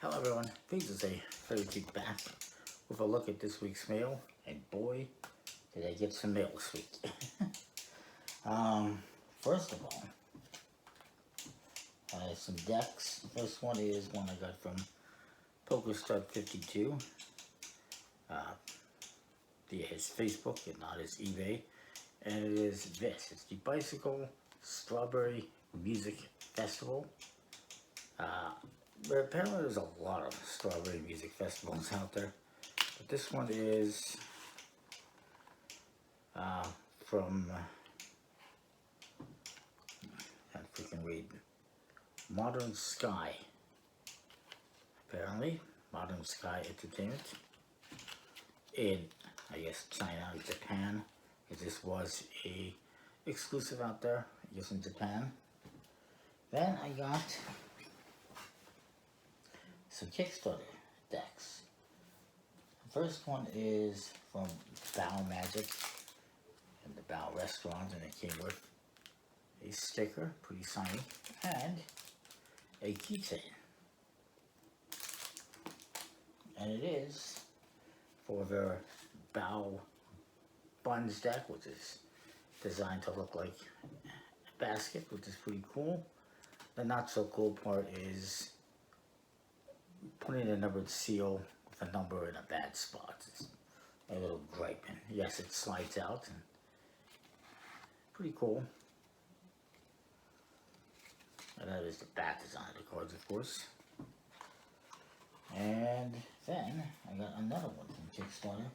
Hello everyone, this is a very Geek back with a look at this week's mail, and boy, did I get some mail this week. First of all, some decks. First one is one I got from PokerStart52 via his Facebook and not his eBay, and it is this. It's the Bicycle Strawberry Music Festival. But apparently there's a lot of strawberry music festivals out there. But this one is from, I can't freaking read, Modern Sky. Apparently, Modern Sky Entertainment in, I guess, China or Japan. Because this was a exclusive out there, I guess in Japan. Then I got some Kickstarter decks. The first one is from Bow Magic and the Bow Restaurant, and it came with a sticker, pretty shiny, and a keychain. And it is for their Bow Buns deck, which is designed to look like a basket, which is pretty cool. The not so cool part is putting a numbered seal with a number in a bad spot. It's a little gripe. And yes, it slides out. And pretty cool. And that is the back design of the cards, of course. And then I got another one from Kickstarter.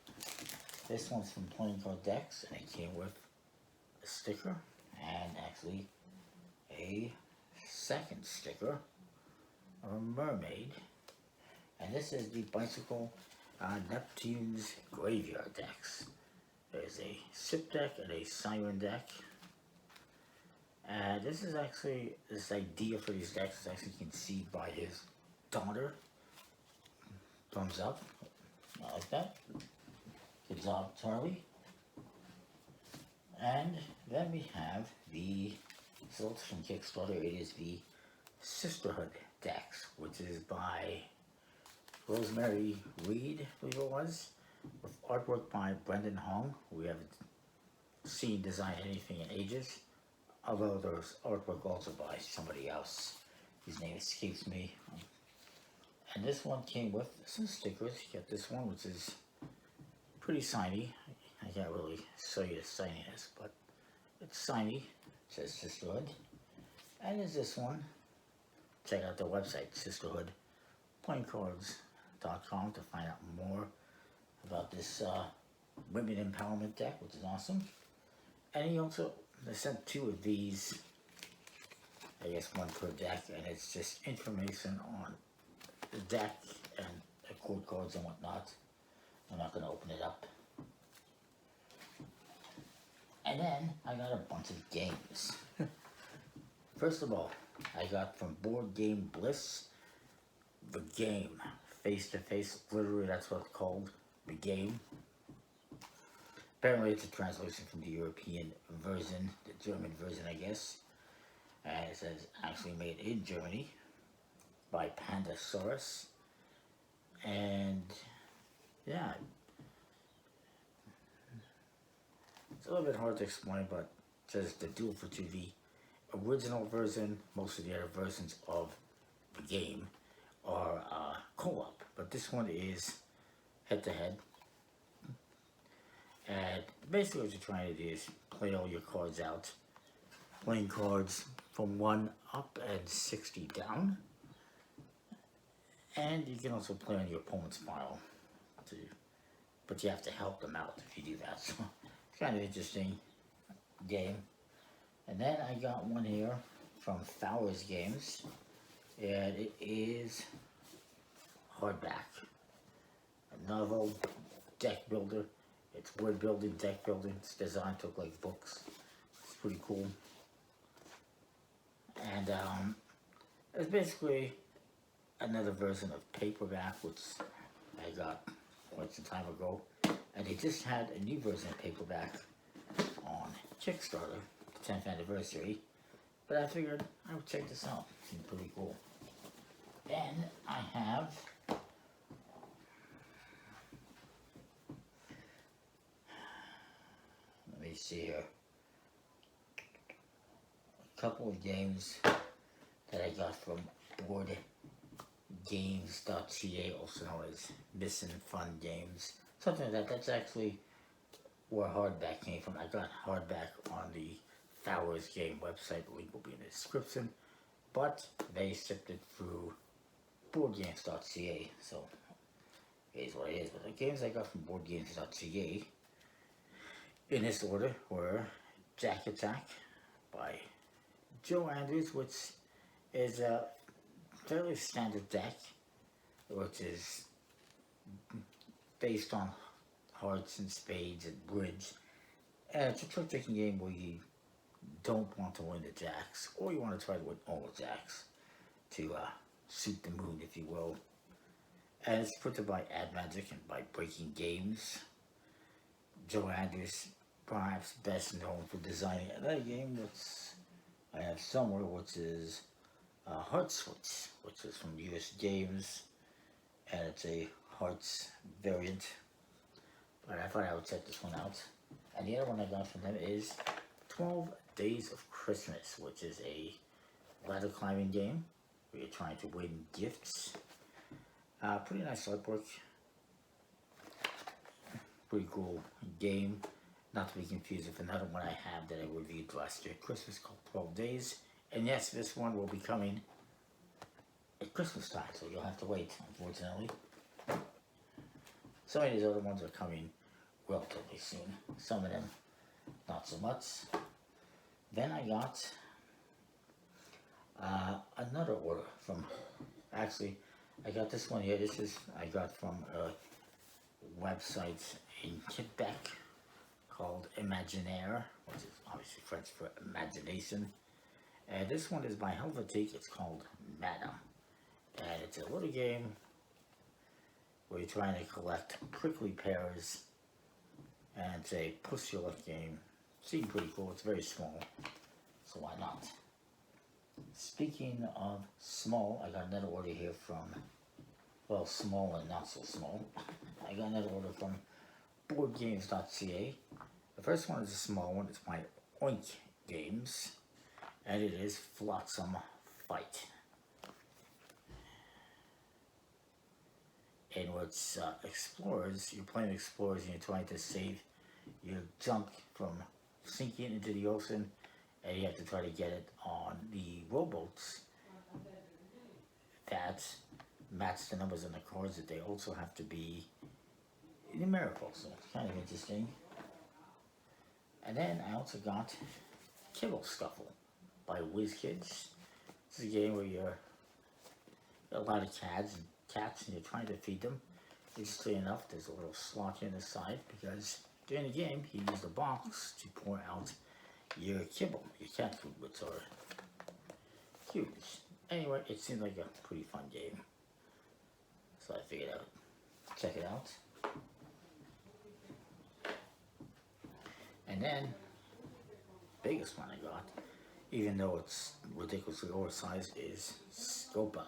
This one's from Playing Card Decks, and it came with a sticker and actually a second sticker of a mermaid. And this is the Bicycle Neptune's Graveyard decks. There's a Sip deck and a Siren deck. And this is actually, this idea for these decks is actually conceived by his daughter. Thumbs up. I like that. Good job, Charlie. And then we have the results from Kickstarter. It is the Sisterhood decks, which is by Rosemary Reed, I believe it was, with artwork by Brendan Hong. We haven't seen design anything in ages, although there's artwork also by somebody else. His name escapes me. And this one came with some stickers. You got this one, which is pretty shiny. I can't really show you the shininess, but it's shiny. It says Sisterhood. And there's this one. Check out their website, Sisterhood Playing Cards.com, to find out more about this women empowerment deck, which is awesome. And he also, they sent two of these, I guess one per deck, and it's just information on the deck and the court cards and whatnot. I'm not going to open it up. And then I got a bunch of games. First of all, I got from Board Game Bliss, The Game. Face-to-face, literally that's what it's called, The Game. Apparently it's a translation from the European version, the German version I guess. And it says actually made in Germany by Pandasaurus. And yeah, it's a little bit hard to explain, but it says the duel for 2V. Original version, most of the other versions of the game are co-op, but this one is head-to-head. And basically what you're trying to do is play all your cards out, playing cards from 1 up and 60 down. And you can also play on your opponent's pile, too. But you have to help them out if you do that. So it's kind of an interesting game. And then I got one here from fowers.games, and it is hardback, a novel deck builder. It's word building, deck building. It's designed to look like books. It's pretty cool. And it's basically another version of paperback, which I got quite some time ago. And they just had a new version of paperback on Kickstarter, the 10th anniversary. But I figured I would check this out. It's pretty cool. Then I have let me see here. A couple of games that I got from boardgames.ca, also known as Missing Fun Games. Something like that. That's actually where hardback came from. I got hardback on the Fowers Game website. The link will be in the description. But they shipped it through boardgames.ca. So it is what it is. But the games I got from boardgames.ca in this order were Jack Attack by Joe Andrews, which is a fairly standard deck, which is based on hearts and spades and bridge. And it's a trick-taking game where you don't want to win the jacks, or you want to try to win all the jacks to suit the mood, if you will. And it's printed by Ad Magic and by Breaking Games. Joe Andrews, perhaps best known for designing another game which I have somewhere, which is Heart Switch, which is from US Games, and it's a Hearts variant. But I thought I would check this one out. And the other one I got from them is 12 Days of Christmas, which is a ladder climbing game where you're trying to win gifts. Pretty nice artwork. Pretty cool game. Not to be confused with another one I have that I reviewed last year at Christmas called 12 Days. And yes, this one will be coming at Christmas time, so you'll have to wait, unfortunately. Some of these other ones are coming relatively soon. Some of them, not so much. Then I got another order from, actually, I got this one here. This is, I got from a website in Quebec called Imaginaire, which is obviously French for imagination. And this one is by Helvetique. It's called Madam. And it's a little game where you're trying to collect prickly pears. And it's a push your luck game. Seems pretty cool. It's very small, so why not? Speaking of small, I got another order here from, well, small and not so small. I got another order from boardgames.ca. The first one is a small one. It's by INKSTER, and it is Flotsam Fight. In which explorers, you're playing explorers and you're trying to save your junk from sinking into the ocean, and you have to try to get it on the rowboats that match the numbers on the cards, that they also have to be numerical, so it's kind of interesting. And then I also got Kibble Scuffle by WizKids. This is a game where you're a lot of cats and you're trying to feed them. Interestingly enough, there's a little slot here on the side because during the game you use the box to pour out your kibble, your cat food, which are huge. Anyway, it seemed like a pretty fun game, so I figured I would check it out. And then, biggest one I got, even though it's ridiculously oversized, is Scopa,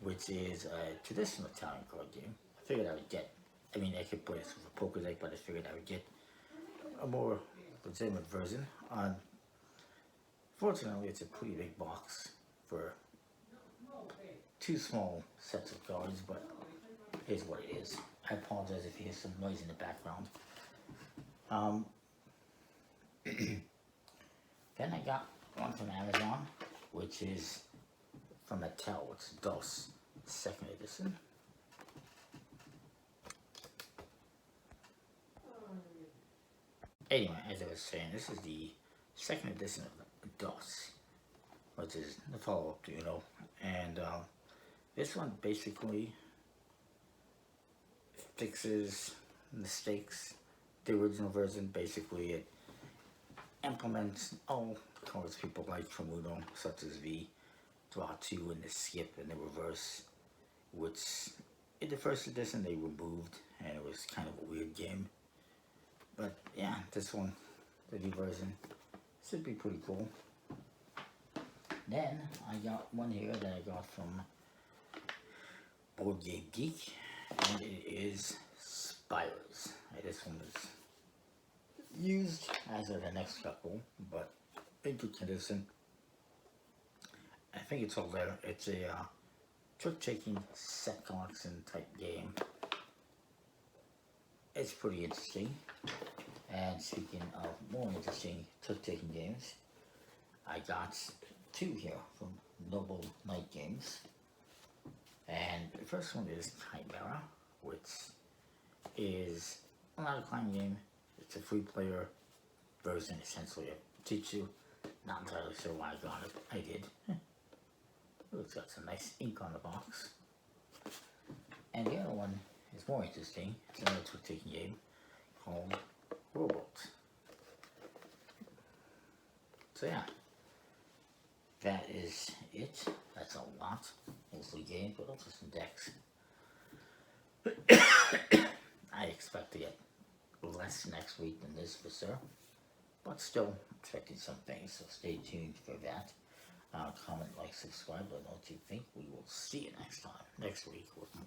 which is a traditional Italian card game. I figured I would get, I mean, I could play this with a poker deck, but I figured I would get a more legitimate version. Fortunately, it's a pretty big box for 2 small sets of cards, but here's what it is. I apologize if you hear some noise in the background. Then I got one from Amazon, which is from Mattel. It's DOS 2nd edition. Anyway, as I was saying, this is the 2nd edition of DOS, which is the follow-up to, and this one basically fixes mistakes. The original version, basically, it implements all the cards people like from Uno, such as the draw 2 and the skip and the reverse, which in the 1st edition they removed, and it was kind of a weird game. But yeah, this one, the new version, should be pretty cool. Then I got one here that I got from Board Game Geek, and it is Spires. This one is used as are the next couple, but in good condition. I think it's all there. It's a trick-taking set collection type game. It's pretty interesting. And speaking of more interesting trick-taking games, I got two here from Noble Night Games. And the first one is Chimera, which is not a climbing game. It's a free-player version, essentially, of Teach-You. Not entirely sure why I got it. I did. It's got some nice ink on the box. And the other one is more interesting. It's another trick-taking game called Robots. So yeah, that is it. That's a lot. Mostly games, but also some decks. I expect to get less next week than this for sure. But still expecting some things, so stay tuned for that. Comment, like, subscribe, let me know what you think. We will see you next week with more.